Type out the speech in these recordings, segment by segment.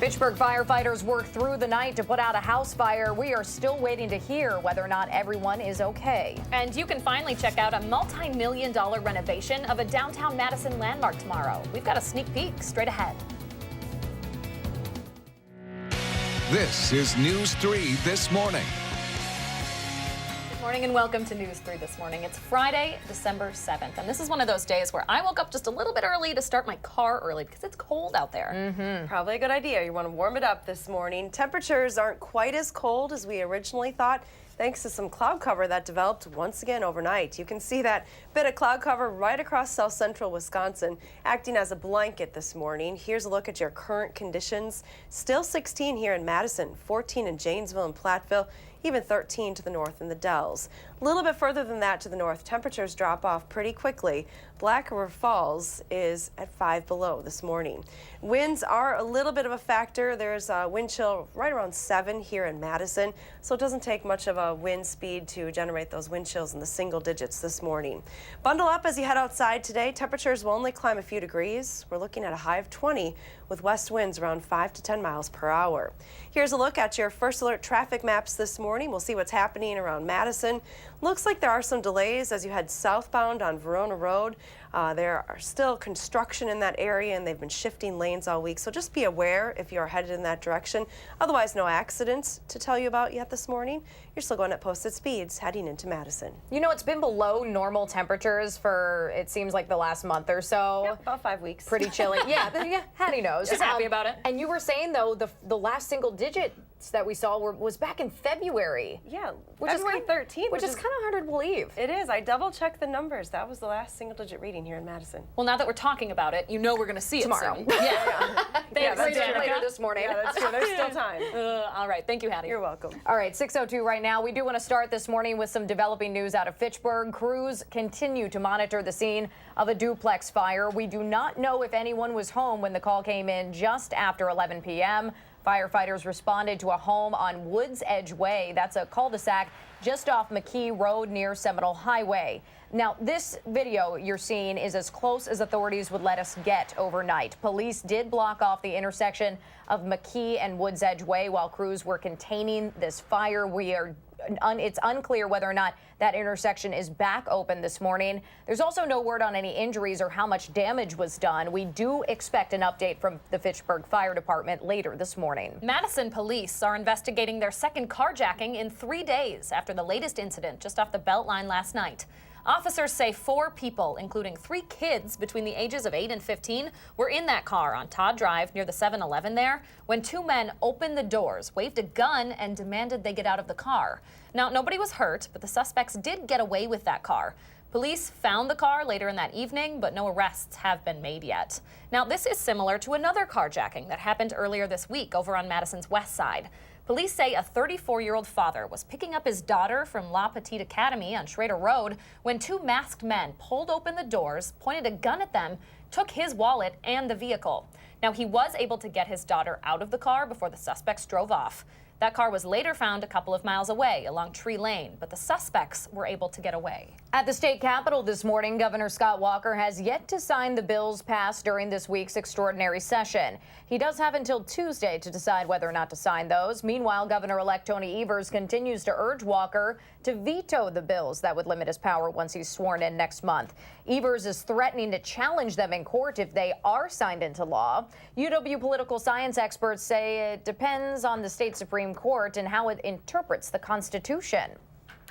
Fitchburg firefighters worked through the night to put out a house fire. We are still waiting to hear whether or not everyone is okay. And you can finally check out a multi-million-dollar renovation of a downtown Madison landmark tomorrow. We've got a sneak peek straight ahead. This is News 3 This Morning. Good morning and welcome to News 3 This Morning. It's Friday, December 7th, and this is one of those days where I woke up just a little bit early to start my car early because it's cold out there. Probably a good idea. You want to warm it up this morning. Temperatures aren't quite as cold as we originally thought, thanks to some cloud cover that developed once again overnight. You can see that bit of cloud cover right across south central Wisconsin, acting as a blanket this morning. Here's a look at your current conditions. Still 16 here in Madison, 14 in Janesville and Platteville, even 13 to the north in the Dells. A little bit further than that to the north, temperatures drop off pretty quickly. Black River Falls is at 5 below this morning. Winds are a little bit of a factor. There's a wind chill right around 7 here in Madison, so it doesn't take much of a wind speed to generate those wind chills in the single digits this morning. Bundle up as you head outside today. Temperatures will only climb a few degrees. We're looking at a high of 20 with west winds around 5 to 10 miles per hour. Here's a look at your first alert traffic maps this morning. We'll see what's happening around Madison. Looks like there are some delays as you head southbound on Verona Road. There are still construction in that area and they've been shifting lanes all week, so just be aware if you're headed in that direction. Otherwise, no accidents to tell you about yet this morning. You're still going at posted speeds heading into Madison. You know, it's been below normal temperatures for, it seems like, the last month or so. Yep, about 5 weeks. Pretty chilly. Yeah, Hattie knows. She's happy about it. And you were saying, though, the last single digits that we saw was back in February. Yeah, which February is 13th. Which is kind of hard to believe. It is. I double-checked the numbers. That was the last single-digit reading here in Madison. Well, now that we're talking about it, you know we're going to see Tomorrow. it soon. Yeah. Yeah, Thanks, later this morning. Yeah, that's true. There's still time. All right. Thank you, Hattie. You're welcome. All right, 6:02 right now. We do want to start this morning with some developing news out of Fitchburg. Crews continue to monitor the scene of a duplex fire. We do not know if anyone was home when the call came in just after 11 p.m. Firefighters responded to a home on Woods Edge Way. That's a cul-de-sac just off McKee Road near Seminole Highway. Now, this video you're seeing is as close as authorities would let us get overnight. Police did block off the intersection of McKee and Woods Edge Way while crews were containing this fire. It's unclear whether or not that intersection is back open this morning. There's also no word on any injuries or how much damage was done. We do expect an update from the Fitchburg Fire Department later this morning. Madison police are investigating their second carjacking in 3 days after the latest incident just off the Beltline last night. Officers say 4 people, including 3 kids between the ages of 8 and 15, were in that car on Todd Drive near the 7-Eleven there when 2 men opened the doors, waved a gun, and demanded they get out of the car. Now, nobody was hurt, but the suspects did get away with that car. Police found the car later in that evening, but no arrests have been made yet. Now, this is similar to another carjacking that happened earlier this week over on Madison's west side. Police say a 34-year-old father was picking up his daughter from La Petite Academy on Schrader Road when 2 masked men pulled open the doors, pointed a gun at them, took his wallet and the vehicle. Now, he was able to get his daughter out of the car before the suspects drove off. That car was later found a couple of miles away along Tree Lane, but the suspects were able to get away. At the state capitol this morning, Governor Scott Walker has yet to sign the bills passed during this week's extraordinary session. He does have until Tuesday to decide whether or not to sign those. Meanwhile, Governor-elect Tony Evers continues to urge Walker to veto the bills that would limit his power once he's sworn in next month. Evers is threatening to challenge them in court if they are signed into law. UW political science experts say it depends on the state Supreme Court and how it interprets the Constitution.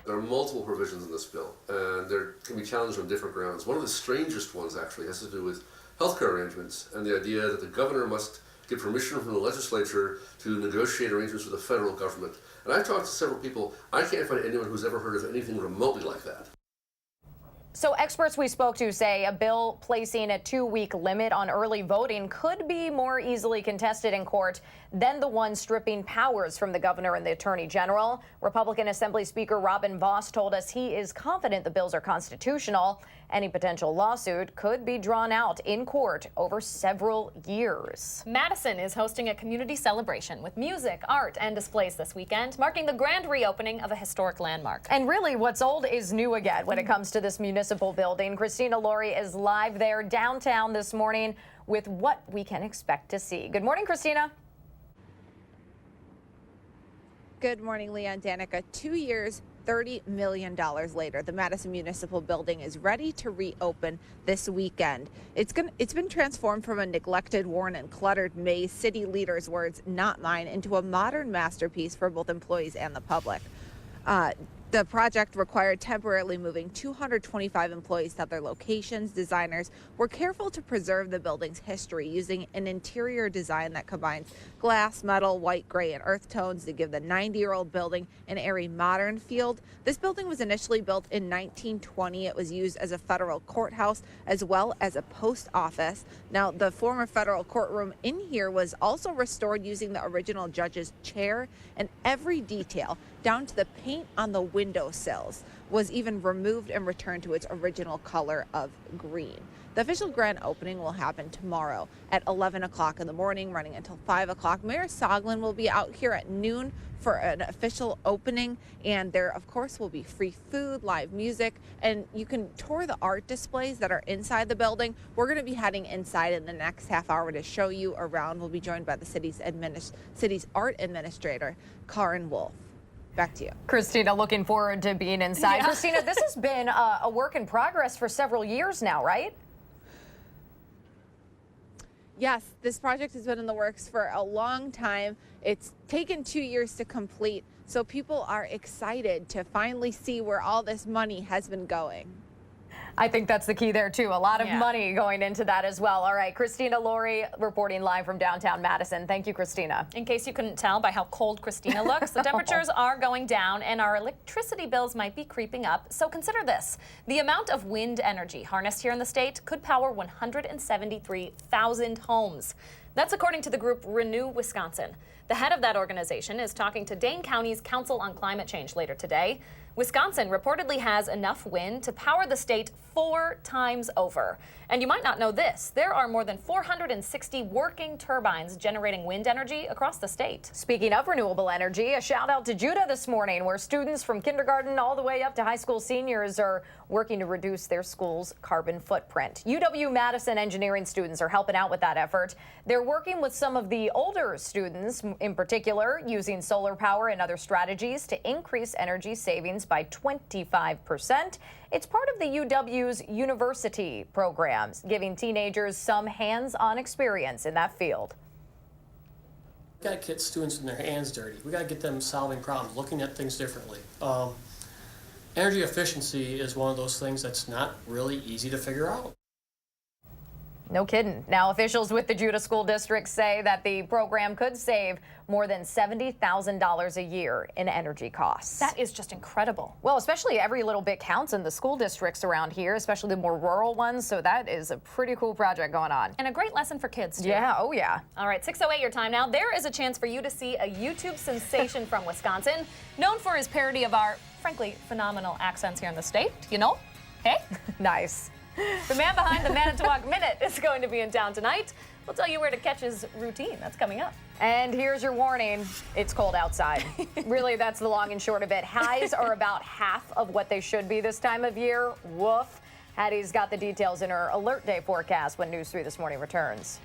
There are multiple provisions in this bill, and they can be challenged on different grounds. One of the strangest ones actually has to do with healthcare arrangements and the idea that the governor must get permission from the legislature to negotiate arrangements with the federal government. And I've talked to several people. I can't find anyone who's ever heard of anything remotely like that. So experts we spoke to say a bill placing a 2-week limit on early voting could be more easily contested in court than the one stripping powers from the governor and the attorney general. Republican Assembly Speaker Robin Vos told us he is confident the bills are constitutional. Any potential lawsuit could be drawn out in court over several years. Madison is hosting a community celebration with music, art, and displays this weekend, marking the grand reopening of a historic landmark. And really, what's old is new again when it comes to this municipal building. Christina Laurie is live there downtown this morning with what we can expect to see. Good morning, Christina. Good morning, Leah and Danica. 2 years, $30 million later, the Madison Municipal Building is ready to reopen this weekend. It's been transformed from a neglected, worn, and cluttered maze, city leaders' words, not mine, into a modern masterpiece for both employees and the public. The project required temporarily moving 225 employees to other locations. Designers were careful to preserve the building's history using an interior design that combines glass, metal, white, gray, and earth tones to give the 90-year-old building an airy modern feel. This building was initially built in 1920. It was used as a federal courthouse as well as a post office. Now, the former federal courtroom in here was also restored using the original judge's chair, and every detail, down to the paint on the windowsills, was even removed and returned to its original color of green. The official grand opening will happen tomorrow at 11 o'clock in the morning, running until 5 o'clock. Mayor Soglin will be out here at noon for an official opening, and there, of course, will be free food, live music, and you can tour the art displays that are inside the building. We're going to be heading inside in the next half hour to show you around. We'll be joined by the city's art administrator, Karin Wolf. Back to you. Christina, looking forward to being inside. Yeah. Christina, this has been a work in progress for several years now, right? Yes, this project has been in the works for a long time. It's taken 2 years to complete, so people are excited to finally see where all this money has been going. I think that's the key there, too. A lot of Yeah. money going into that as well. All right, Christina Laurie reporting live from downtown Madison. Thank you, Christina. In case you couldn't tell by how cold Christina looks, the temperatures are going down and our electricity bills might be creeping up. So consider this. The amount of wind energy harnessed here in the state could power 173,000 homes. That's according to the group Renew Wisconsin. The head of that organization is talking to Dane County's Council on Climate Change later today. Wisconsin reportedly has enough wind to power the state 4 times over. And you might not know this. There are more than 460 working turbines generating wind energy across the state. Speaking of renewable energy, a shout out to Judah this morning, where students from kindergarten all the way up to high school seniors are working to reduce their school's carbon footprint. UW-Madison engineering students are helping out with that effort. They're working with some of the older students, in particular, using solar power and other strategies to increase energy savings by 25%. It's part of the UW's university programs, giving teenagers some hands-on experience in that field. We got to get students in their hands dirty. We got to get them solving problems, looking at things differently. Energy efficiency is one of those things that's not really easy to figure out. No kidding. Now, officials with the Judah School District say that the program could save more than $70,000 a year in energy costs. That is just incredible. Well, especially every little bit counts in the school districts around here, especially the more rural ones. So that is a pretty cool project going on. And a great lesson for kids, too. Yeah, oh yeah. All right, 6:08 your time now. There is a chance for you to see a YouTube sensation from Wisconsin, known for his parody of our, frankly, phenomenal accents here in the state. You know? Hey? Nice. The man behind the Manitowoc Minute is going to be in town tonight. We'll tell you where to catch his routine. That's coming up. And here's your warning. It's cold outside. Really, that's the long and short of it. Highs are about half of what they should be this time of year. Woof. Hattie's got the details in her Alert Day forecast when News 3 This Morning returns.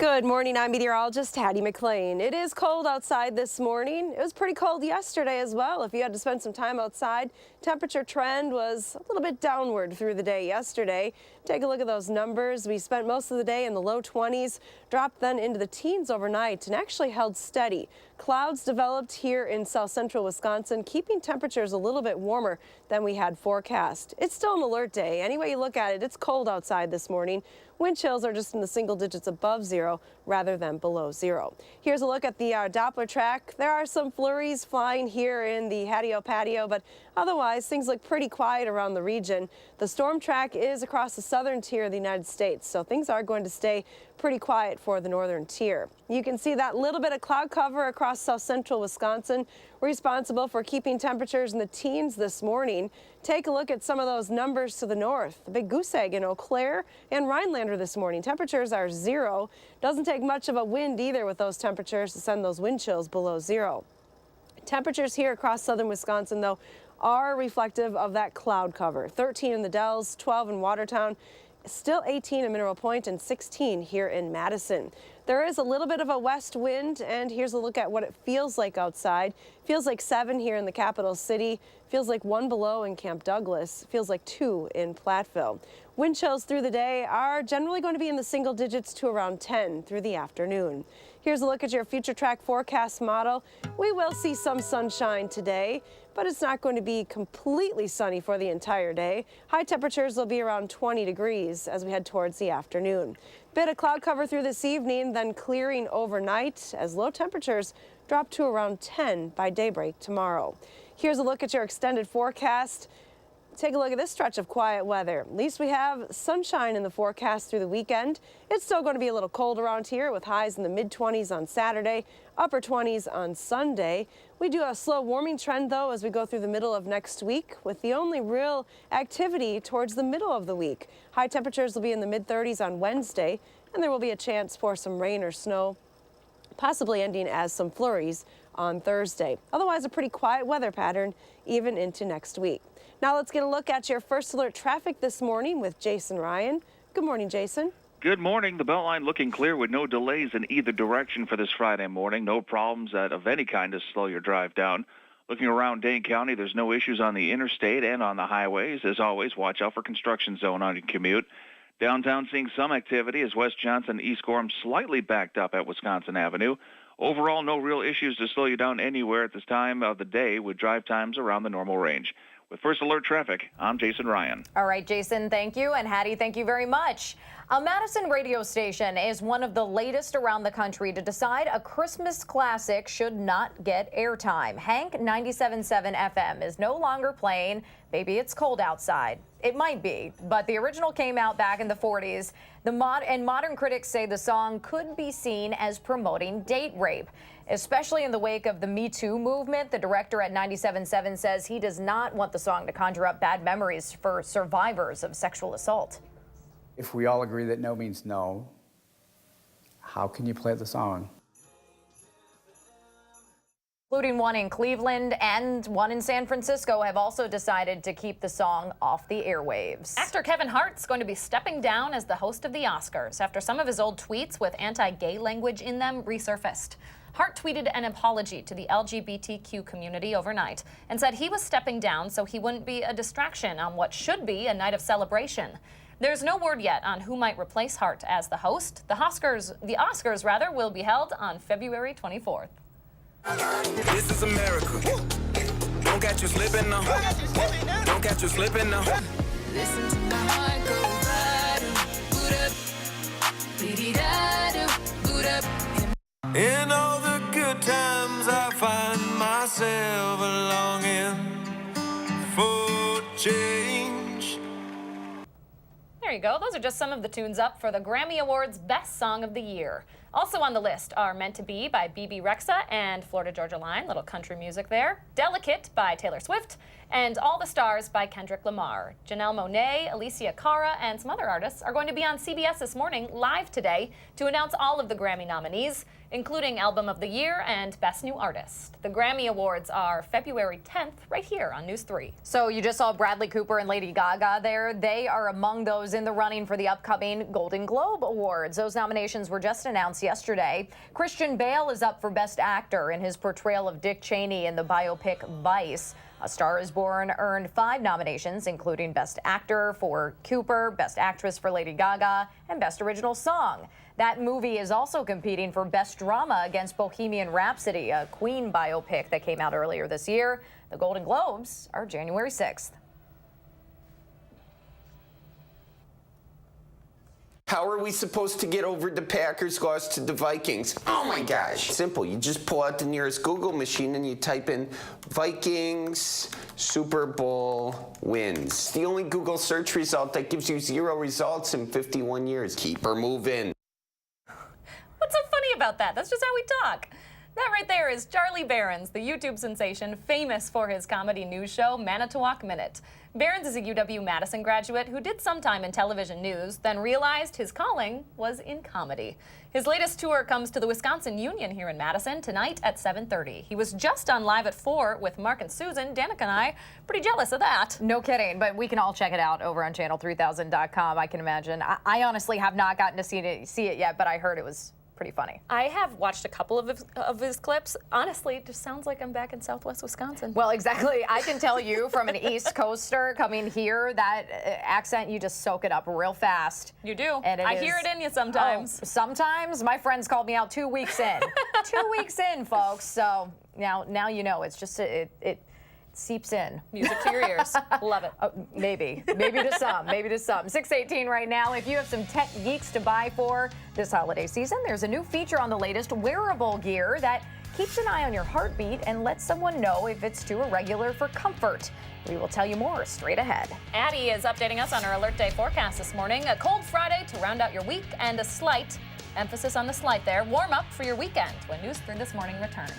Good morning, I'm meteorologist Hattie McLean. It is cold outside this morning. It was pretty cold yesterday as well. If you had to spend some time outside, temperature trend was a little bit downward through the day yesterday. Take a look at those numbers. We spent most of the day in the low 20s, dropped then into the teens overnight and actually held steady. Clouds developed here in south central Wisconsin, keeping temperatures a little bit warmer than we had forecast. It's still an alert day. Any way you look at it, it's cold outside this morning. Wind chills are just in the single digits above zero rather than below zero. Here's a look at the Doppler track. There are some flurries flying here in the Hattie patio, but otherwise things look pretty quiet around the region. The storm track is across the southern tier of the United States, so things are going to stay pretty quiet for the northern tier. You can see that little bit of cloud cover across south central Wisconsin, responsible for keeping temperatures in the teens this morning. Take a look at some of those numbers to the north. The Big Goose Egg in Eau Claire and Rhinelander this morning. Temperatures are 0. Doesn't take much of a wind either with those temperatures to send those wind chills below 0. Temperatures here across southern Wisconsin, though, are reflective of that cloud cover. 13 in the Dells, 12 in Watertown, still 18 in Mineral Point, and 16 here in Madison. There is a little bit of a west wind, and here's a look at what it feels like outside. Feels like 7 here in the capital city. Feels like 1 below in Camp Douglas. Feels like 2 in Platteville. Wind chills through the day are generally going to be in the single digits to around 10 through the afternoon. Here's a look at your future track forecast model. We will see some sunshine today, but it's not going to be completely sunny for the entire day. High temperatures will be around 20 degrees as we head towards the afternoon. Bit of cloud cover through this evening, then clearing overnight as low temperatures drop to around 10 by daybreak tomorrow. Here's a look at your extended forecast. Take a look at this stretch of quiet weather. At least we have sunshine in the forecast through the weekend. It's still going to be a little cold around here with highs in the mid-20s on Saturday, upper 20s on Sunday. We do have a slow warming trend, though, as we go through the middle of next week, with the only real activity towards the middle of the week. High temperatures will be in the mid-30s on Wednesday, and there will be a chance for some rain or snow, possibly ending as some flurries on Thursday. Otherwise, a pretty quiet weather pattern even into next week. Now let's get a look at your first alert traffic this morning with Jason Ryan. Good morning, Jason. Good morning. The Beltline looking clear with no delays in either direction for this Friday morning. No problems of any kind to slow your drive down. Looking around Dane County, there's no issues on the interstate and on the highways. As always, watch out for construction zone on your commute. Downtown seeing some activity as West Johnson East Gorham slightly backed up at Wisconsin Avenue. Overall, no real issues to slow you down anywhere at this time of the day with drive times around the normal range. With First Alert Traffic, I'm Jason Ryan. All right, Jason, thank you. And Hattie, thank you very much. A Madison radio station is one of the latest around the country to decide a Christmas classic should not get airtime. Hank 97.7 FM is no longer playing Baby It's Cold Outside. It might be, but the original came out back in the 40s. Modern critics say the song could be seen as promoting date rape. Especially in the wake of the Me Too movement, the director at 97.7 says he does not want the song to conjure up bad memories for survivors of sexual assault. If we all agree that no means no, how can you play the song? Including one in Cleveland and one in San Francisco have also decided to keep the song off the airwaves. Actor Kevin Hart's going to be stepping down as the host of the Oscars after some of his old tweets with anti-gay language in them resurfaced. Hart tweeted an apology to the LGBTQ community overnight and said he was stepping down so he wouldn't be a distraction on what should be a night of celebration. There's no word yet on who might replace Hart as the host. The Oscars will be held on February 24th. This is America. Don't catch you slipping now. Don't catch you slipping now. Listen to my heart go right, boot up, dee-dee-da-do, boot up. In all the good times, I find myself longing for change. There you go. Those are just some of the tunes up for the Grammy Awards Best Song of the Year. Also on the list are Meant to Be by BB Rexa and Florida Georgia Line, little country music there. Delicate by Taylor Swift, and All the Stars by Kendrick Lamar. Janelle Monáe, Alicia Cara, and some other artists are going to be on CBS This Morning live today to announce all of the Grammy nominees, including Album of the Year and Best New Artist. The Grammy Awards are February 10th, right here on News 3. So you just saw Bradley Cooper and Lady Gaga there. They are among those in the running for the upcoming Golden Globe Awards. Those nominations were just announced yesterday. Christian Bale is up for Best Actor in his portrayal of Dick Cheney in the biopic Vice. A Star is Born earned 5 nominations, including Best Actor for Cooper, Best Actress for Lady Gaga, and Best Original Song. That movie is also competing for Best Drama against Bohemian Rhapsody, a Queen biopic that came out earlier this year. The Golden Globes are January 6th. How are we supposed to get over the Packers' loss to the Vikings? Oh my gosh. Simple. You just pull out the nearest Google machine and you type in Vikings Super Bowl wins. The only Google search result that gives you 0 results in 51 years. Keep her moving. What's so funny about that? That's just how we talk. That right there is Charlie Berens, the YouTube sensation famous for his comedy news show, Manitowoc Minute. Berens is a UW-Madison graduate who did some time in television news, then realized his calling was in comedy. His latest tour comes to the Wisconsin Union here in Madison tonight at 7:30. He was just on Live at 4 with Mark and Susan. Danica and I, pretty jealous of that. No kidding, but we can all check it out over on channel3000.com, I can imagine. I honestly have not gotten to see it yet, but I heard it was pretty funny. I have watched a couple of his clips. Honestly, it just sounds like I'm back in Southwest Wisconsin. Well, exactly. I can tell you from an East Coaster coming here, that accent, you just soak it up real fast. You do. And I hear it in you sometimes. Oh, sometimes. My friends called me out 2 weeks in. 2 weeks in, folks. So now you know. It's just, it seeps in. Music to your ears. Love it. Maybe to some, maybe to some. 6:18 right now. If you have some tech geeks to buy for this holiday season, there's a new feature on the latest wearable gear that keeps an eye on your heartbeat and lets someone know if it's too irregular for comfort. We will tell you more straight ahead. Addie is updating us on our alert day forecast this morning. A cold Friday to round out your week and a slight, emphasis on the slight there, warm up for your weekend when News 3 This Morning returns.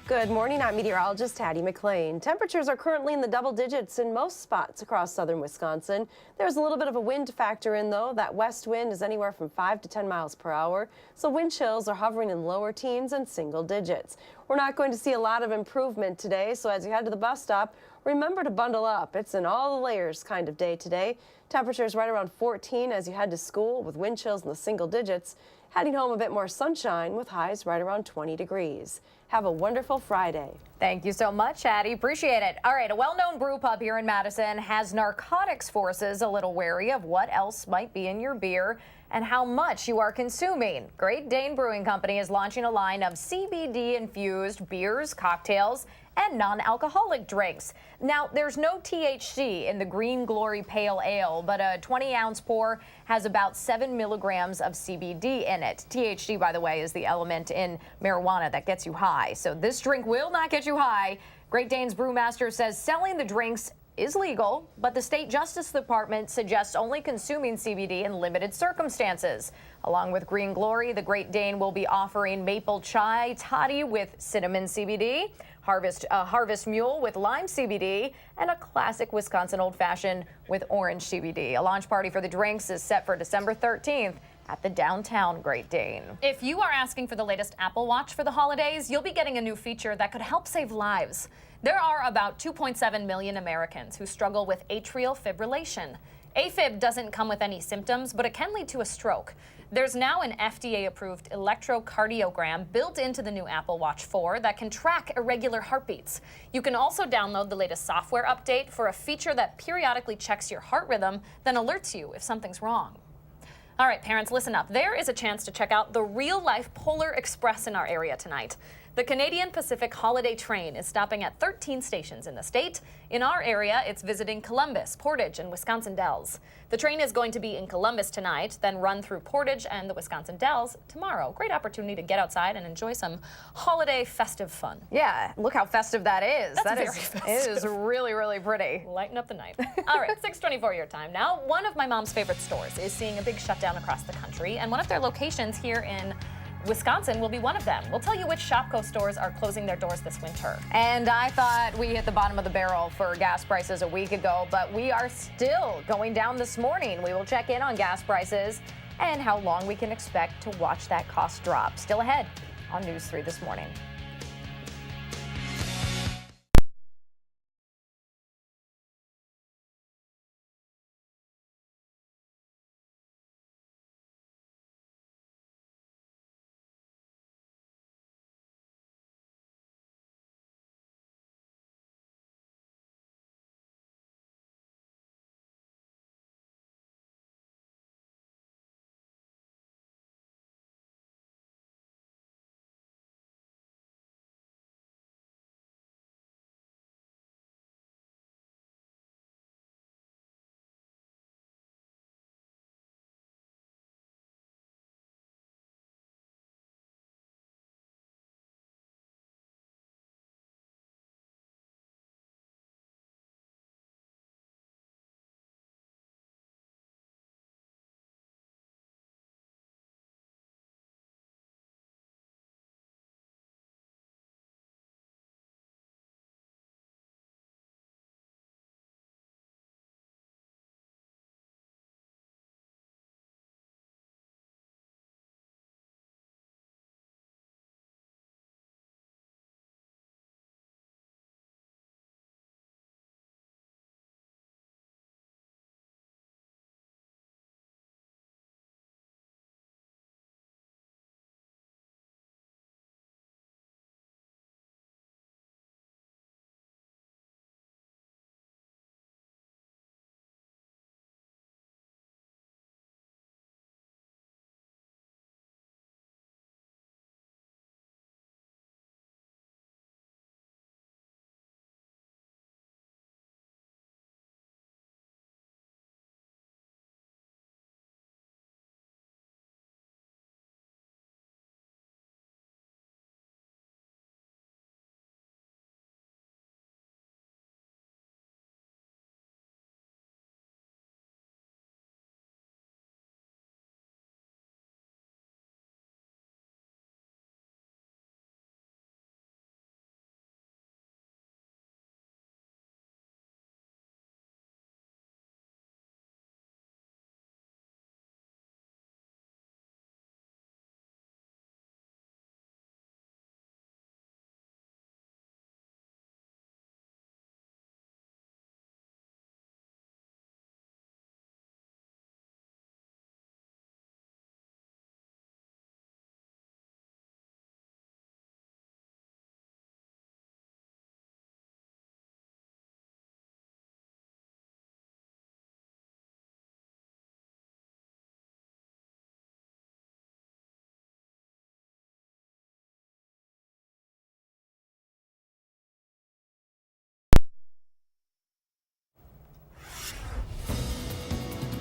Good morning, I'm meteorologist Hattie McLean. Temperatures are currently in the double digits in most spots across southern Wisconsin. There's a little bit of a wind factor in, though. That west wind is anywhere from 5 to 10 miles per hour, so wind chills are hovering in lower teens and single digits. We're not going to see a lot of improvement today, so as you head to the bus stop, remember to bundle up. It's an all the layers kind of day today. Temperatures right around 14 as you head to school with wind chills in the single digits. Heading home, a bit more sunshine with highs right around 20 degrees. Have a wonderful Friday. Thank you so much, Hattie. Appreciate it. All right, a well-known brew pub here in Madison has narcotics forces a little wary of what else might be in your beer and how much you are consuming. Great Dane Brewing Company is launching a line of CBD-infused beers, cocktails, and non-alcoholic drinks. Now, there's no THC in the Green Glory Pale Ale, but a 20-ounce pour has about 7 milligrams of CBD in it. THC, by the way, is the element in marijuana that gets you high. So this drink will not get you high. Great Dane's brewmaster says selling the drinks is legal, but the state justice department suggests only consuming CBD in limited circumstances. Along with Green Glory, the Great Dane will be offering maple chai toddy with cinnamon CBD, Harvest Mule with lime CBD, and a classic Wisconsin Old Fashioned with orange CBD. A launch party for the drinks is set for December 13th at the downtown Great Dane. If you are asking for the latest Apple Watch for the holidays, you'll be getting a new feature that could help save lives. There are about 2.7 million Americans who struggle with atrial fibrillation. AFib doesn't come with any symptoms, but it can lead to a stroke. There's now an FDA-approved electrocardiogram built into the new Apple Watch 4 that can track irregular heartbeats. You can also download the latest software update for a feature that periodically checks your heart rhythm, then alerts you if something's wrong. All right, parents, listen up. There is a chance to check out the real-life Polar Express in our area tonight. The Canadian Pacific Holiday Train is stopping at 13 stations in the state. In our area, it's visiting Columbus, Portage, and Wisconsin Dells. The train is going to be in Columbus tonight, then run through Portage and the Wisconsin Dells tomorrow. Great opportunity to get outside and enjoy some holiday festive fun. Yeah, look how festive that is. That's very festive. It is really, really pretty. Lighten up the night. All right, 6:24 your time now. One of my mom's favorite stores is seeing a big shutdown across the country, and one of their locations here in Wisconsin will be one of them. We'll tell you which Shopko stores are closing their doors this winter. And I thought we hit the bottom of the barrel for gas prices a week ago, but we are still going down this morning. We will check in on gas prices and how long we can expect to watch that cost drop. Still ahead on News 3 this morning.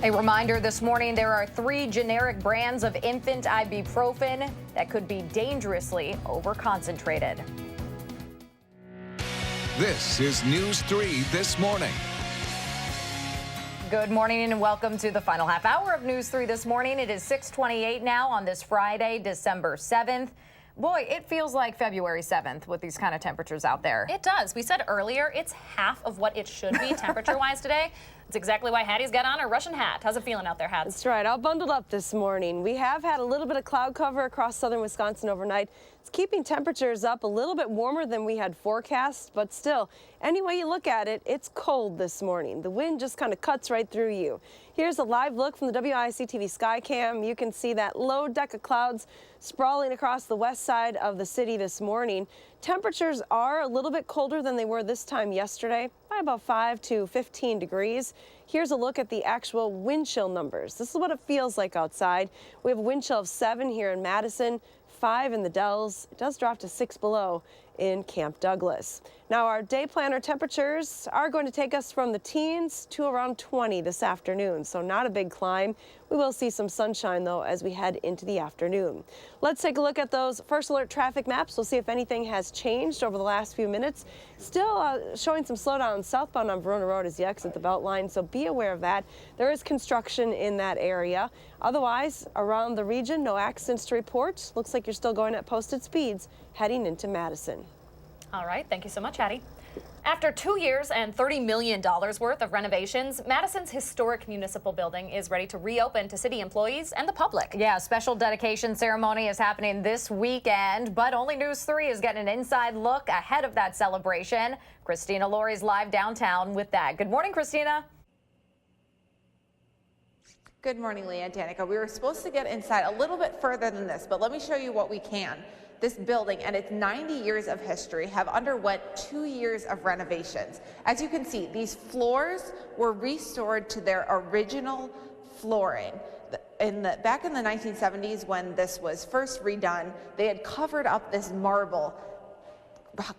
A reminder this morning, there are 3 generic brands of infant ibuprofen that could be dangerously overconcentrated. This is News 3 This Morning. Good morning and welcome to the final half hour of News 3 This Morning. It is 6:28 now on this Friday, December 7th. Boy, it feels like February 7th with these kind of temperatures out there. It does. We said earlier it's half of what it should be temperature-wise today. That's exactly why Hattie's got on her Russian hat. How's it feeling out there, Hats? That's right. All bundled up this morning. We have had a little bit of cloud cover across southern Wisconsin overnight. It's keeping temperatures up a little bit warmer than we had forecast, but still, any way you look at it, it's cold this morning. The wind just kind of cuts right through you. Here's a live look from the WISC-TV Skycam. You can see that low deck of clouds sprawling across the west side of the city this morning. Temperatures are a little bit colder than they were this time yesterday, by about 5 to 15 degrees. Here's a look at the actual wind chill numbers. This is what it feels like outside. We have a wind chill of 7 here in Madison, 5 in the Dells. It does drop to 6 below in Camp Douglas. Now our day planner temperatures are going to take us from the teens to around 20 this afternoon, so not a big climb. We will see some sunshine though as we head into the afternoon. Let's take a look at those first alert traffic maps. We'll see if anything has changed over the last few minutes. Still showing some slowdown southbound on Verona Road as you exit the Beltline, so be aware of that. There is construction in that area. Otherwise, around the region, no accidents to report. Looks like you're still going at posted speeds heading into Madison. All right, thank you so much, Hattie. After 2 years and $30 million worth of renovations, Madison's historic municipal building is ready to reopen to city employees and the public. Yeah, a special dedication ceremony is happening this weekend, but only News 3 is getting an inside look ahead of that celebration. Christina Laurie's live downtown with that. Good morning, Christina. Good morning, Leah and Danica. We were supposed to get inside a little bit further than this, but let me show you what we can. This building and its 90 years of history have underwent 2 years of renovations. As you can see, these floors were restored to their original flooring. Back in the 1970s, when this was first redone, they had covered up this marble,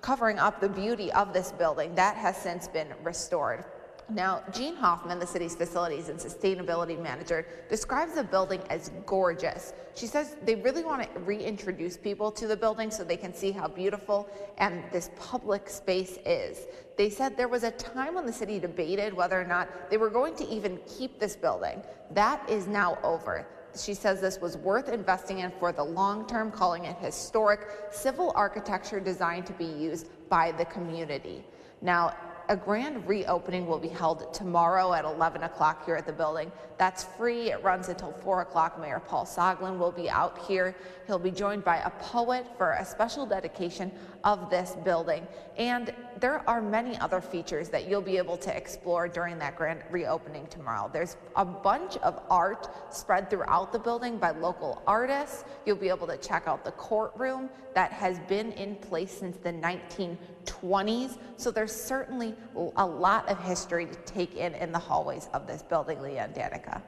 covering up the beauty of this building. That has since been restored. Now, Jean Hoffman, the city's facilities and sustainability manager, describes the building as gorgeous. She says they really want to reintroduce people to the building so they can see how beautiful and this public space is. They said there was a time when the city debated whether or not they were going to even keep this building. That is now over. She says this was worth investing in for the long term, calling it historic civil architecture designed to be used by the community. Now, a grand reopening will be held tomorrow at 11 o'clock here at the building. That's free. It runs until 4 o'clock. Mayor Paul Soglin will be out here. He'll be joined by a poet for a special dedication of this building. And there are many other features that you'll be able to explore during that grand reopening tomorrow. There's a bunch of art spread throughout the building by local artists. You'll be able to check out the courtroom that has been in place since the 1920s. So there's certainly a lot of history to take in the hallways of this building, Leah and Danica.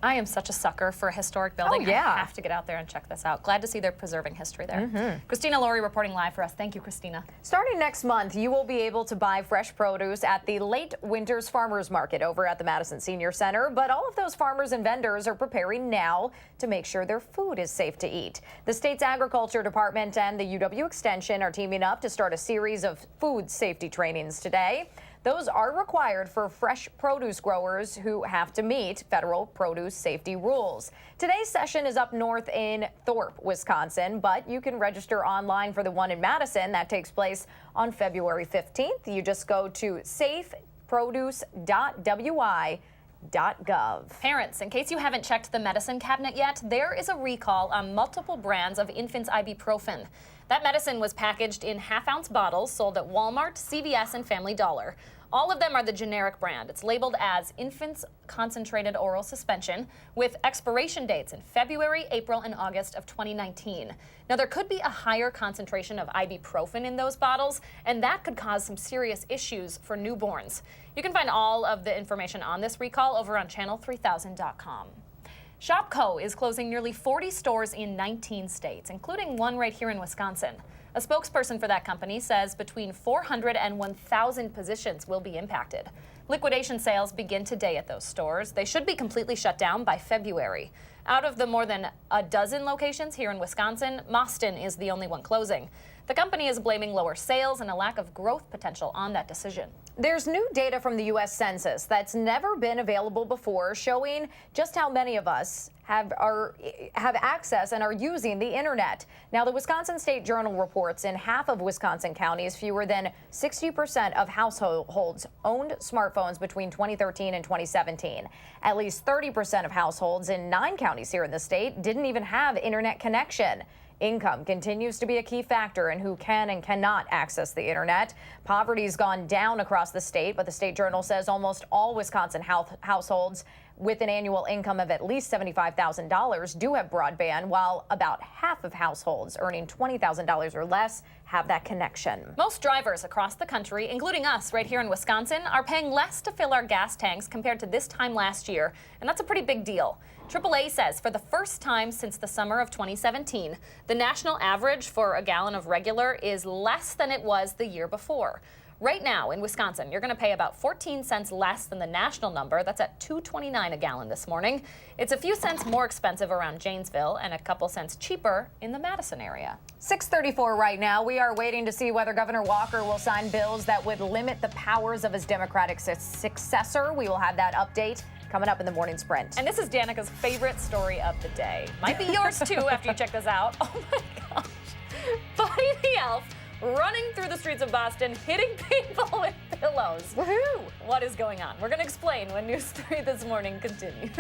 I am such a sucker for a historic building. Oh, yeah. I have to get out there and check this out. Glad to see they're preserving history there. Christina Laurie reporting live for us. Thank you, Christina. Starting next month, you will be able to buy fresh produce at the Late Winters Farmers Market over at the Madison Senior Center. But all of those farmers and vendors are preparing now to make sure their food is safe to eat. The state's Agriculture Department and the UW Extension are teaming up to start a series of food safety trainings today. Those are required for fresh produce growers who have to meet federal produce safety rules. Today's session is up north in Thorpe, Wisconsin, but you can register online for the one in Madison that takes place on February 15th. You just go to safeproduce.wi.gov. Parents, in case you haven't checked the medicine cabinet yet, there is a recall on multiple brands of infants ibuprofen. That medicine was packaged in half-ounce bottles sold at Walmart, CVS, and Family Dollar. All of them are the generic brand. It's labeled as Infants Concentrated Oral Suspension with expiration dates in February, April, and August of 2019. Now, there could be a higher concentration of ibuprofen in those bottles, and that could cause some serious issues for newborns. You can find all of the information on this recall over on channel3000.com. Shopko is closing nearly 40 stores in 19 states, including one right here in Wisconsin. A spokesperson for that company says between 400 and 1,000 positions will be impacted. Liquidation sales begin today at those stores. They should be completely shut down by February. Out of the more than a dozen locations here in Wisconsin, Madison is the only one closing. The company is blaming lower sales and a lack of growth potential on that decision. There's new data from the U.S. Census that's never been available before, showing just how many of us have access and are using the internet. Now, the Wisconsin State Journal reports in half of Wisconsin counties, fewer than 60% of households owned smartphones between 2013 and 2017. At least 30% of households in 9 counties here in the state didn't even have internet connection. Income continues to be a key factor in who can and cannot access the internet. Poverty's gone down across the state, but the State Journal says almost all Wisconsin households with an annual income of at least $75,000 do have broadband, while about half of households earning $20,000 or less have that connection. Most drivers across the country, including us right here in Wisconsin, are paying less to fill our gas tanks compared to this time last year, and that's a pretty big deal. AAA says for the first time since the summer of 2017, the national average for a gallon of regular is less than it was the year before. Right now in Wisconsin, you're going to pay about 14 cents less than the national number. That's at $2.29 a gallon this morning. It's a few cents more expensive around Janesville and a couple cents cheaper in the Madison area. 6:34 right now. We are waiting to see whether Governor Walker will sign bills that would limit the powers of his Democratic successor. We will have that update coming up in the morning sprint. And this is Danica's favorite story of the day. Might be yours too after you check this out. Oh my gosh. Buddy the Elf running through the streets of Boston, hitting people with pillows. Woohoo! What is going on? We're going to explain when News 3 this morning continues.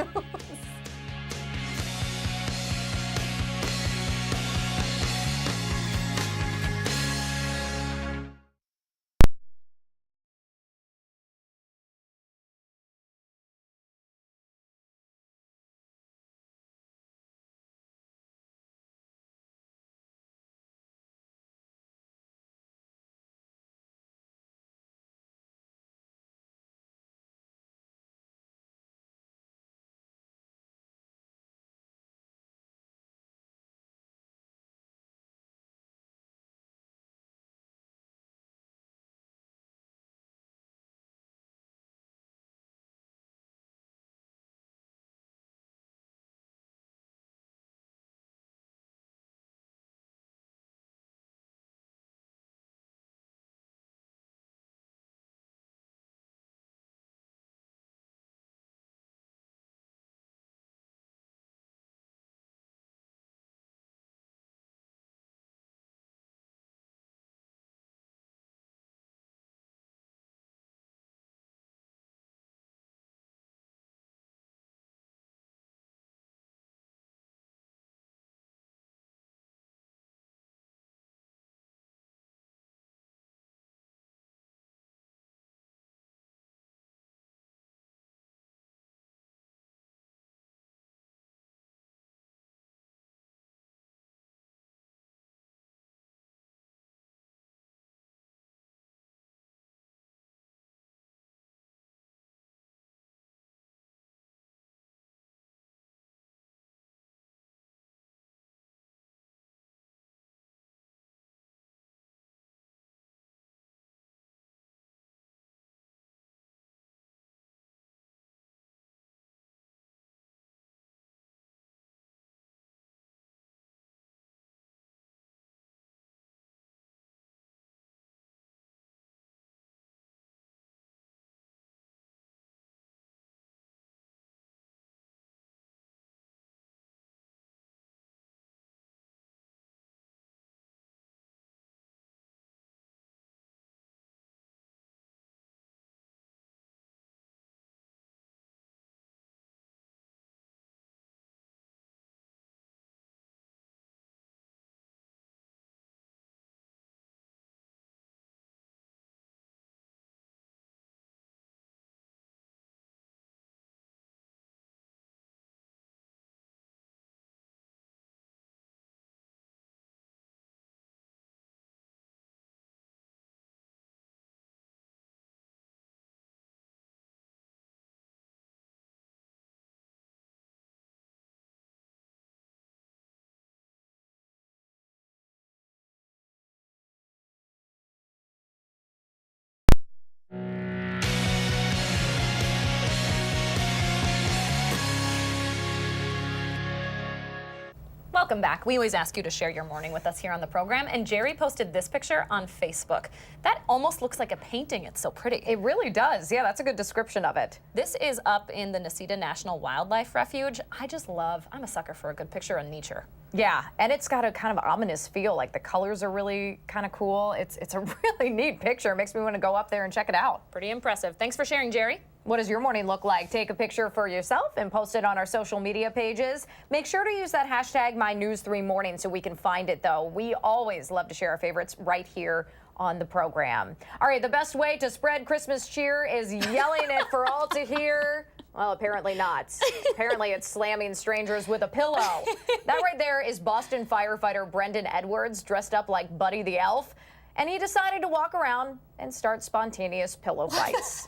Welcome back. We always ask you to share your morning with us here on the program, and Jerry posted this picture on Facebook. That almost looks like a painting. It's so pretty. It really does. Yeah, that's a good description of it. This is up in the Nesita National Wildlife Refuge. I'm a sucker for a good picture of nature. Yeah, and it's got a kind of ominous feel. Like the colors are really kind of cool. It's a really neat picture. It makes me want to go up there and check it out. Pretty impressive. Thanks for sharing, Jerry. What does your morning look like? Take a picture for yourself and post it on our social media pages. Make sure to use that hashtag MyNews3Morning so we can find it, though. We always love to share our favorites right here on the program. All right, the best way to spread Christmas cheer is yelling it for all to hear. Well, apparently not. Apparently it's slamming strangers with a pillow. That right there is Boston firefighter Brendan Edwards dressed up like Buddy the Elf. And he decided to walk around and start spontaneous pillow fights.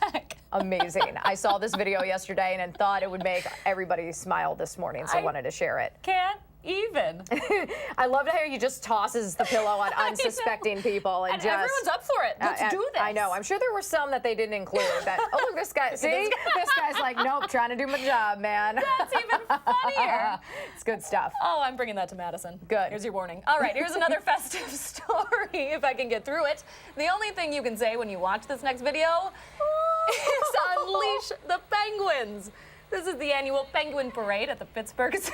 Amazing. I saw this video yesterday and thought it would make everybody smile this morning, so I wanted to share it. Can't even. I loved how he just tosses the pillow on unsuspecting people. And everyone's up for it. Let's do this. I know. I'm sure there were some that they didn't include. That, oh, look, this guy. See? This guy's like, nope, trying to do my job, man. That's even funnier. It's good stuff. Oh, I'm bringing that to Madison. Good. Here's your warning. All right, here's another festive story, if I can get through it. The only thing you can say when you watch this next video is unleash the penguins. This is the annual penguin parade at the Pittsburgh Zoo.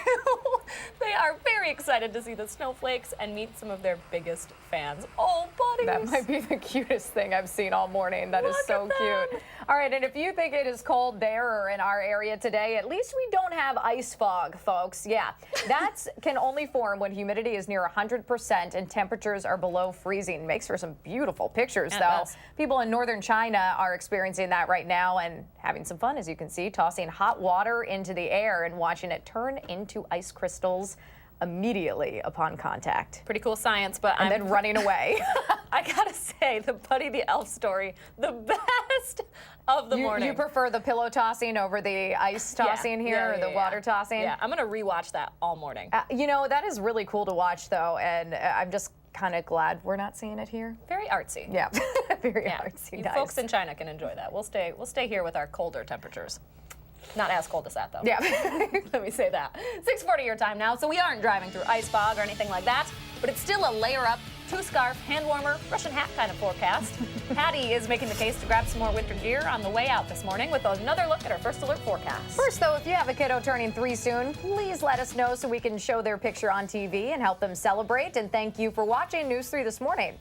They are very excited to see the snowflakes and meet some of their biggest fans. Oh, buddies. That might be the cutest thing I've seen all morning. That is so cute. All right, and if you think it is cold there or in our area today, at least we don't have ice fog, folks. Yeah, that can only form when humidity is near 100% and temperatures are below freezing. Makes for some beautiful pictures, though. People in northern China are experiencing that right now and having some fun, as you can see, tossing hot water into the air and watching it turn into ice crystals immediately upon contact. Pretty cool science, but and then running away. I gotta say, the Buddy the Elf story, the best of the morning. You prefer the pillow tossing over the ice tossing here, or the water tossing? Yeah, I'm gonna rewatch that all morning. You know, that is really cool to watch, though, and I'm just kind of glad we're not seeing it here. Very artsy. Yeah, very artsy. You nice. folks in China can enjoy that. We'll stay here with our colder temperatures. Not as cold as that, though. Yeah. Let me say that. 6:40 your time now, so we aren't driving through ice fog or anything like that, but it's still a layer up, 2-scarf, hand warmer, Russian hat kind of forecast. Patty is making the case to grab some more winter gear on the way out this morning with another look at our first alert forecast. First, though, if you have a kiddo turning 3 soon, please let us know so we can show their picture on TV and help them celebrate. And thank you for watching News 3 this morning.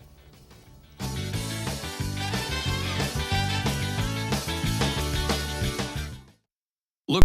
Look.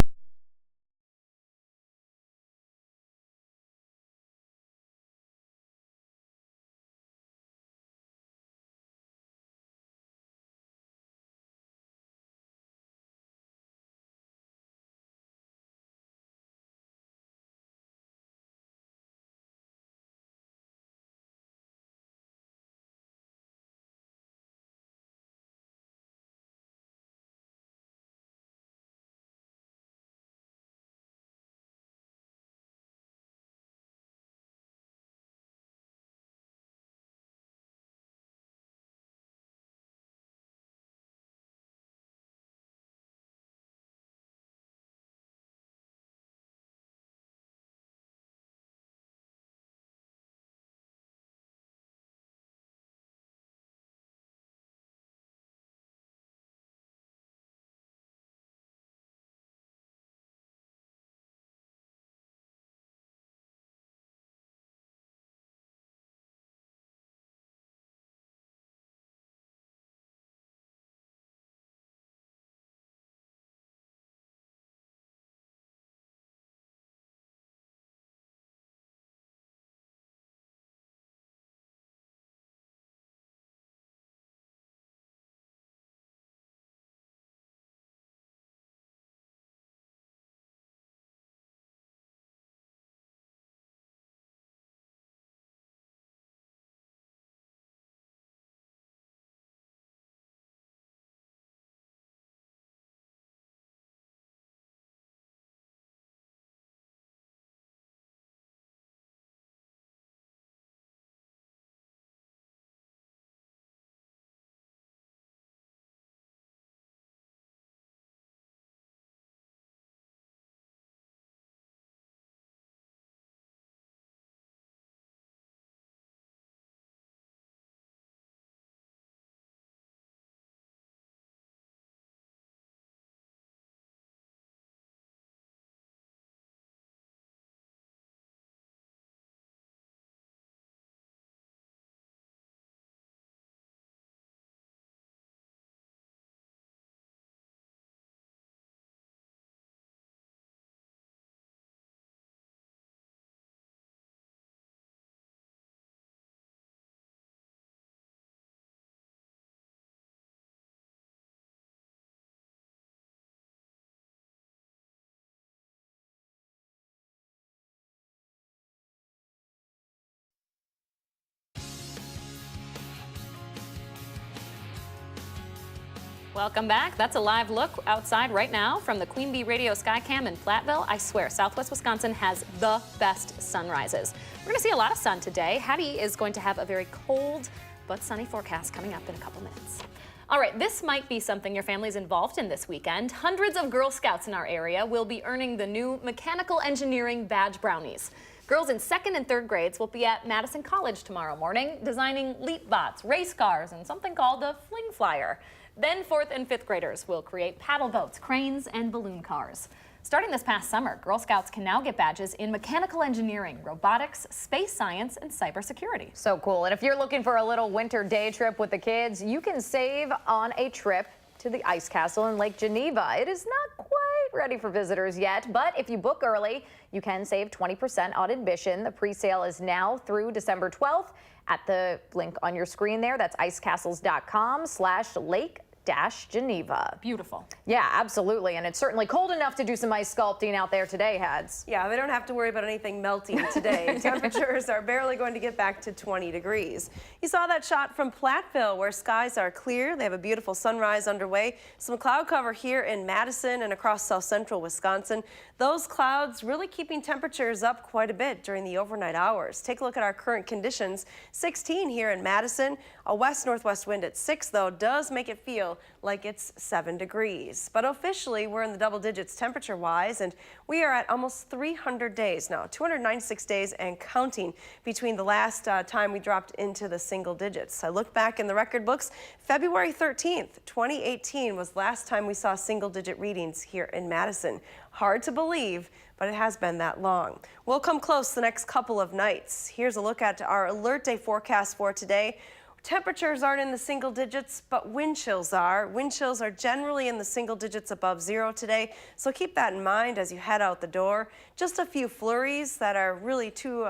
Welcome back. That's a live look outside right now from the Queen Bee Radio Skycam in Platteville. I swear, Southwest Wisconsin has the best sunrises. We're going to see a lot of sun today. Hattie is going to have a very cold but sunny forecast coming up in a couple minutes. All right, this might be something your family's involved in this weekend. Hundreds of Girl Scouts in our area will be earning the new Mechanical Engineering Badge Brownies. Girls in 2nd and 3rd grades will be at Madison College tomorrow morning designing leap bots, race cars, and something called a fling flyer. Then 4th and 5th graders will create paddle boats, cranes, and balloon cars. Starting this past summer, Girl Scouts can now get badges in mechanical engineering, robotics, space science, and cybersecurity. So cool. And if you're looking for a little winter day trip with the kids, you can save on a trip to the Ice Castle in Lake Geneva. It is not quite ready for visitors yet, but if you book early, you can save 20% on admission. The pre-sale is now through December 12th at the link on your screen there. That's icecastles.com/Lake-Geneva. Beautiful. Yeah, absolutely. And it's certainly cold enough to do some ice sculpting out there today, Hads. Yeah, they don't have to worry about anything melting today. Temperatures are barely going to get back to 20 degrees. You saw that shot from Platteville where skies are clear. They have a beautiful sunrise underway. Some cloud cover here in Madison and across south central Wisconsin. Those clouds really keeping temperatures up quite a bit during the overnight hours. Take a look at our current conditions. 16 here in Madison. A west-northwest wind at 6, though, does make it feel like it's 7 degrees. But officially, we're in the double digits temperature-wise, and we are at almost 300 days now, 296 days and counting between the last time we dropped into the single digits. I look back in the record books. February 13th, 2018 was the last time we saw single-digit readings here in Madison. Hard to believe, but it has been that long. We'll come close the next couple of nights. Here's a look at our alert day forecast for today. Temperatures aren't in the single digits, but wind chills are. Wind chills are generally in the single digits above 0 today, so keep that in mind as you head out the door. Just a few flurries that are really too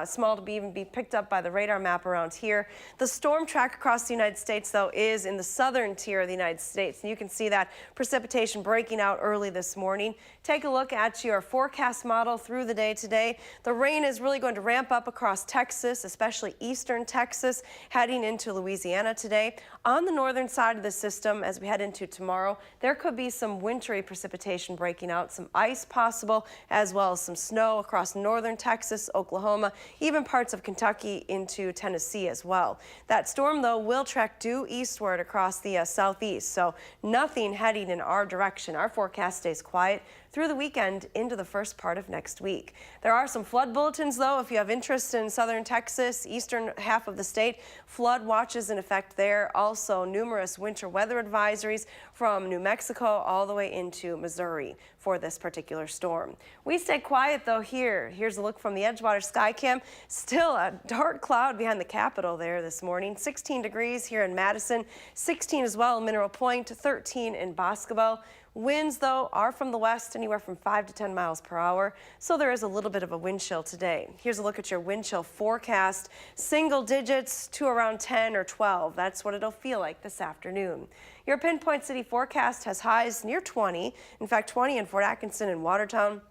small to even be picked up by the radar map around here. The storm track across the United States, though, is in the southern tier of the United States, and you can see that precipitation breaking out early this morning. Take a look at your forecast model through the day today. The rain is really going to ramp up across Texas, especially eastern Texas, heading into Louisiana today. On the northern side of the system, as we head into tomorrow, there could be some wintry precipitation breaking out, some ice possible, as well as some snow across northern Texas, Oklahoma, even parts of Kentucky into Tennessee as well. That storm, though, will track due eastward across the southeast, so nothing heading in our direction. Our forecast stays quiet through the weekend into the first part of next week. There are some flood bulletins, though, if you have interest in southern Texas, eastern half of the state. Flood watches in effect there. Also, numerous winter weather advisories from New Mexico all the way into Missouri for this particular storm. We stay quiet, though, here. Here's a look from the Edgewater Skycam. Still a dark cloud behind the Capitol there this morning. 16 degrees here in Madison, 16 as well in Mineral Point, 13 in Boscobel. Winds, though, are from the west, anywhere from 5 to 10 miles per hour, so there is a little bit of a wind chill today. Here's a look at your wind chill forecast. Single digits to around 10 or 12. That's what it'll feel like this afternoon. Your Pinpoint City forecast has highs near 20. In fact, 20 in Fort Atkinson and Watertown,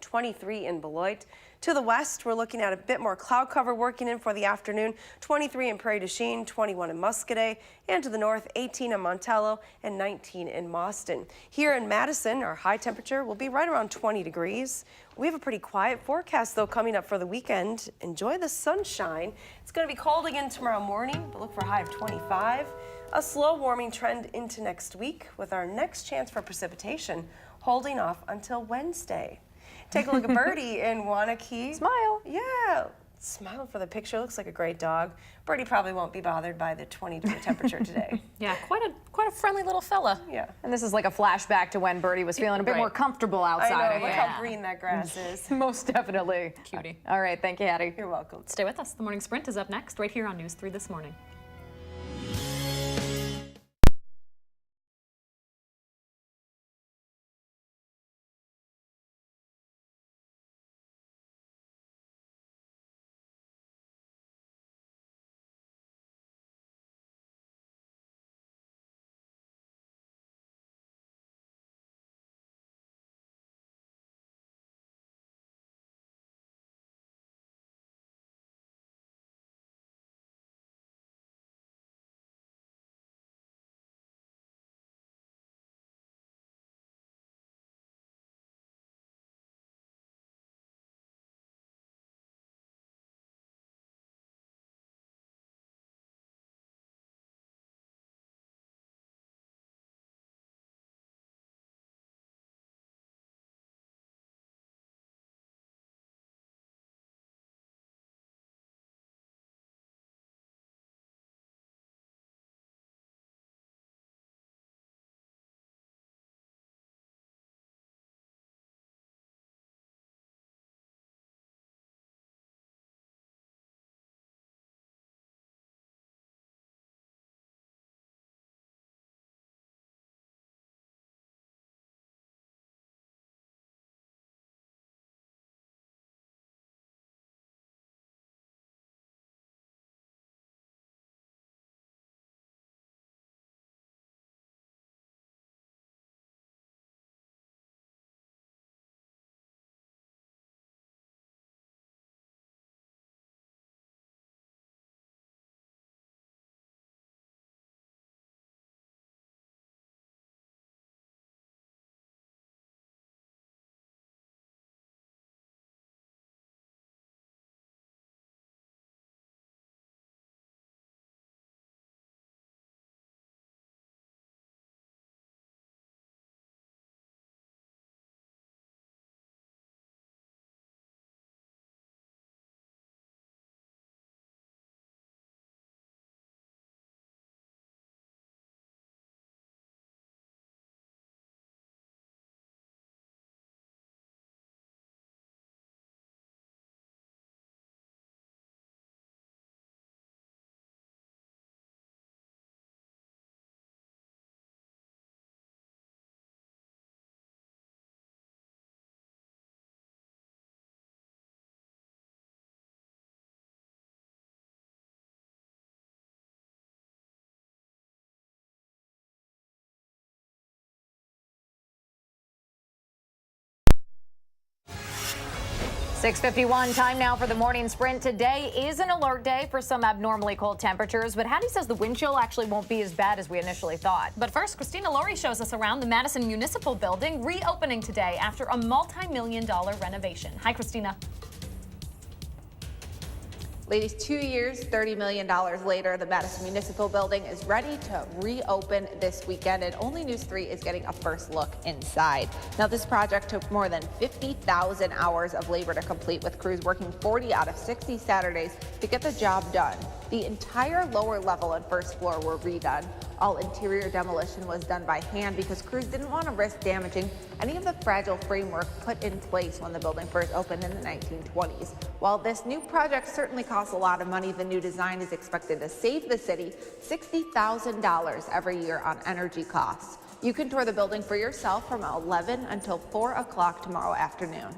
23 in Beloit. To the west, we're looking at a bit more cloud cover working in for the afternoon. 23 in Prairie du Chien, 21 in Muscoda, and to the north, 18 in Montello and 19 in Mauston. Here in Madison, our high temperature will be right around 20 degrees. We have a pretty quiet forecast, though, coming up for the weekend. Enjoy the sunshine. It's going to be cold again tomorrow morning, but look for a high of 25. A slow warming trend into next week, with our next chance for precipitation holding off until Wednesday. Take a look at Birdie in Wanakee. Smile. Yeah, smile for the picture. Looks like a great dog. Birdie probably won't be bothered by the 20-degree temperature today. Yeah, quite a friendly little fella. Yeah. And this is like a flashback to when Birdie was feeling a bit more comfortable outside. I know, look how green that grass is. Most definitely. Cutie. All right, thank you, Hattie. You're welcome. Stay with us. The Morning Sprint is up next, right here on News 3 This Morning. 6:51 time now for the morning sprint. Today is an alert day for some abnormally cold temperatures, but Hattie says the wind chill actually won't be as bad as we initially thought. But first, Christina Laurie shows us around the Madison Municipal Building, reopening today after a multi-million-dollar renovation. Hi, Christina. Ladies, 2 years, $30 million later, the Madison Municipal Building is ready to reopen this weekend, and Only News 3 is getting a first look inside. Now, this project took more than 50,000 hours of labor to complete, with crews working 40 out of 60 Saturdays to get the job done. The entire lower level and first floor were redone. All interior demolition was done by hand because crews didn't want to risk damaging any of the fragile framework put in place when the building first opened in the 1920s. While this new project certainly costs a lot of money, the new design is expected to save the city $60,000 every year on energy costs. You can tour the building for yourself from 11 until 4 o'clock tomorrow afternoon.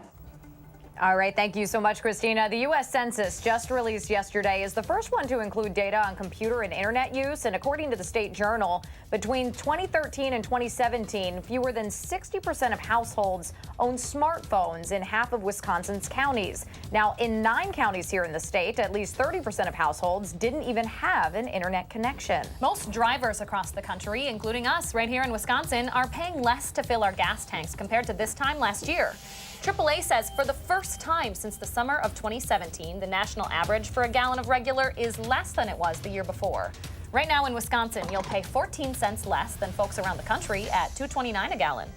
All right, thank you so much, Christina. The U.S. Census, just released yesterday, is the first one to include data on computer and internet use. And according to the State Journal, between 2013 and 2017, fewer than 60% of households own smartphones in half of Wisconsin's counties. Now, in 9 counties here in the state, at least 30% of households didn't even have an internet connection. Most drivers across the country, including us right here in Wisconsin, are paying less to fill our gas tanks compared to this time last year. AAA says for the first time since the summer of 2017, the national average for a gallon of regular is less than it was the year before. Right now in Wisconsin, you'll pay 14 cents less than folks around the country at $2.29 a gallon.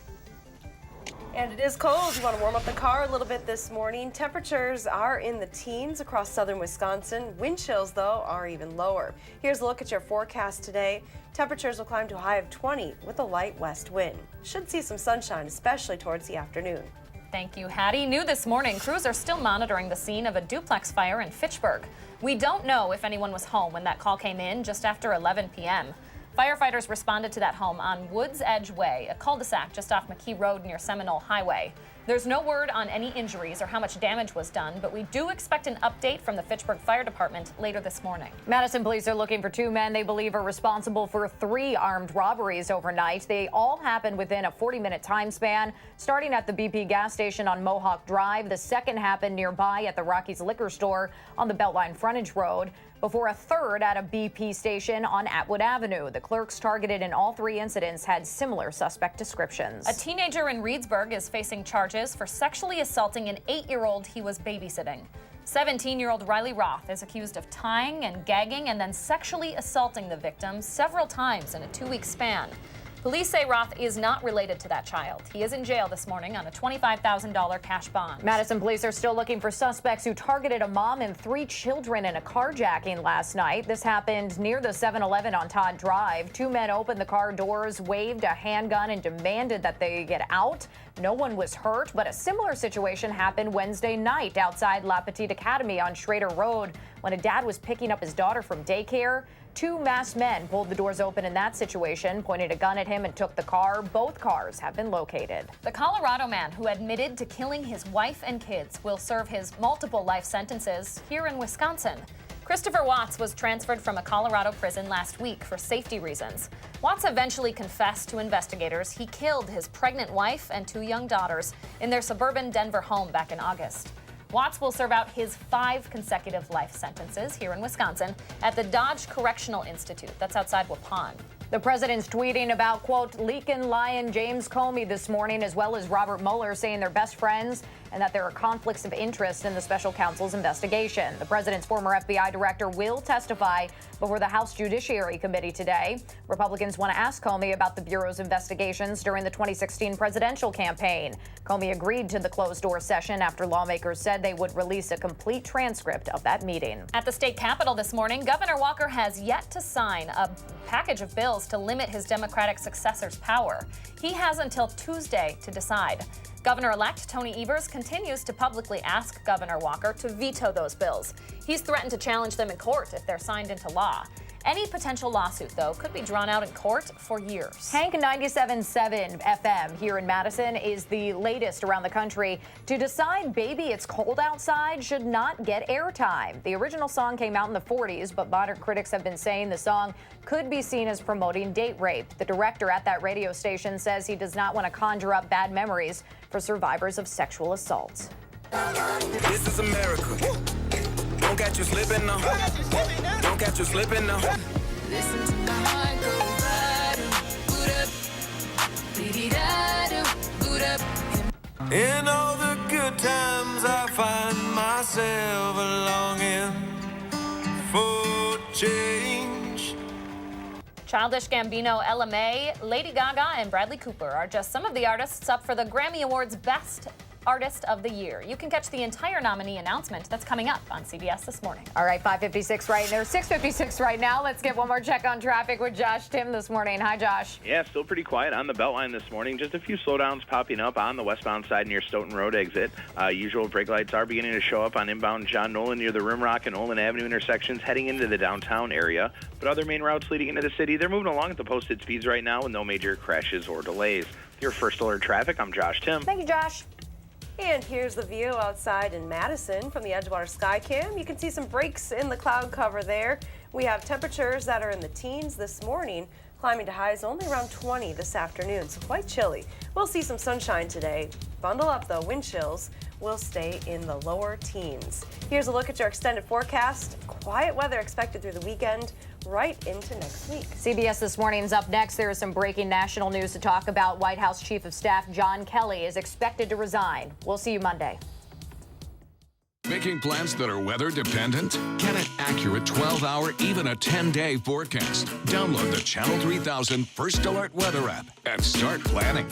And it is cold. You want to warm up the car a little bit this morning. Temperatures are in the teens across southern Wisconsin. Wind chills, though, are even lower. Here's a look at your forecast today. Temperatures will climb to a high of 20 with a light west wind. Should see some sunshine, especially towards the afternoon. Thank you, Hattie. New this morning, crews are still monitoring the scene of a duplex fire in Fitchburg. We don't know if anyone was home when that call came in just after 11 p.m. Firefighters responded to that home on Woods Edge Way, a cul-de-sac just off McKee Road near Seminole Highway. There's no word on any injuries or how much damage was done, but we do expect an update from the Fitchburg Fire Department later this morning. Madison police are looking for 2 men they believe are responsible for 3 armed robberies overnight. They all happened within a 40-minute time span, starting at the BP gas station on Mohawk Drive. The second happened nearby at the Rockies Liquor Store on the Beltline Frontage Road, before a third at a BP station on Atwood Avenue. The clerks targeted in all 3 incidents had similar suspect descriptions. A teenager in Reedsburg is facing charges for sexually assaulting an 8-year-old he was babysitting. 17-year-old Riley Roth is accused of tying and gagging and then sexually assaulting the victim several times in a 2-week span. Police say Roth is not related to that child. He is in jail this morning on a $25,000 cash bond. Madison police are still looking for suspects who targeted a mom and 3 children in a carjacking last night. This happened near the 7-Eleven on Todd Drive. 2 men opened the car doors, waved a handgun, and demanded that they get out. No one was hurt, but a similar situation happened Wednesday night outside La Petite Academy on Schrader Road when a dad was picking up his daughter from daycare. 2 masked men pulled the doors open in that situation, pointed a gun at him, and took the car. Both cars have been located. The Colorado man who admitted to killing his wife and kids will serve his multiple life sentences here in Wisconsin. Christopher Watts was transferred from a Colorado prison last week for safety reasons. Watts eventually confessed to investigators he killed his pregnant wife and 2 young daughters in their suburban Denver home back in August. Watts will serve out his 5 consecutive life sentences here in Wisconsin at the Dodge Correctional Institute. That's outside Waupun. The president's tweeting about, quote, Lincoln Lion James Comey this morning, as well as Robert Mueller, saying they're best friends and that there are conflicts of interest in the special counsel's investigation. The president's former FBI director will testify before the House Judiciary Committee today. Republicans want to ask Comey about the Bureau's investigations during the 2016 presidential campaign. Comey agreed to the closed-door session after lawmakers said they would release a complete transcript of that meeting. At the state capitol this morning, Governor Walker has yet to sign a package of bills to limit his Democratic successor's power. He has until Tuesday to decide. Governor-elect Tony Evers continues to publicly ask Governor Walker to veto those bills. He's threatened to challenge them in court if they're signed into law. Any potential lawsuit, though, could be drawn out in court for years. Hank 97.7 FM here in Madison is the latest around the country to decide Baby It's Cold Outside should not get airtime. The original song came out in the 40s, but modern critics have been saying the song could be seen as promoting date rape. The director at that radio station says he does not want to conjure up bad memories for survivors of sexual assault. This is America. Don't catch you slipping now. Don't catch you slipping now. Listen to my heart go bottom, boot up, dee-dee-da-do, boot up. In all the good times, I find myself longing for change. Childish Gambino, LMA, Lady Gaga, and Bradley Cooper are just some of the artists up for the Grammy Awards Best Artist of the Year. You can catch the entire nominee announcement that's coming up on CBS this morning. All right, 5:56 right there, 6:56 right now. Let's get one more check on traffic with Josh Tim this morning. Hi, Josh. Yeah, still pretty quiet on the Beltline this morning. Just a few slowdowns popping up on the westbound side near Stoughton Road exit. Usual brake lights are beginning to show up on inbound John Nolan near the Rimrock and Olin Avenue intersections heading into the downtown area. But other main routes leading into the city, they're moving along at the posted speeds right now with no major crashes or delays. Your first alert traffic, I'm Josh Tim. Thank you, Josh. And here's the view outside in Madison from the Edgewater Skycam. You can see some breaks in the cloud cover there. We have temperatures that are in the teens this morning, climbing to highs only around 20 this afternoon, so quite chilly. We'll see some sunshine today. Bundle up though, wind chills will stay in the lower teens. Here's a look at your extended forecast. Quiet weather expected through the weekend, right into next week. CBS This Morning's up next. There is some breaking national news to talk about. White House Chief of Staff John Kelly is expected to resign. We'll see you Monday. Making plans that are weather dependent? Get an accurate 12-hour, even a 10-day forecast. Download the Channel 3000 First Alert Weather app and start planning.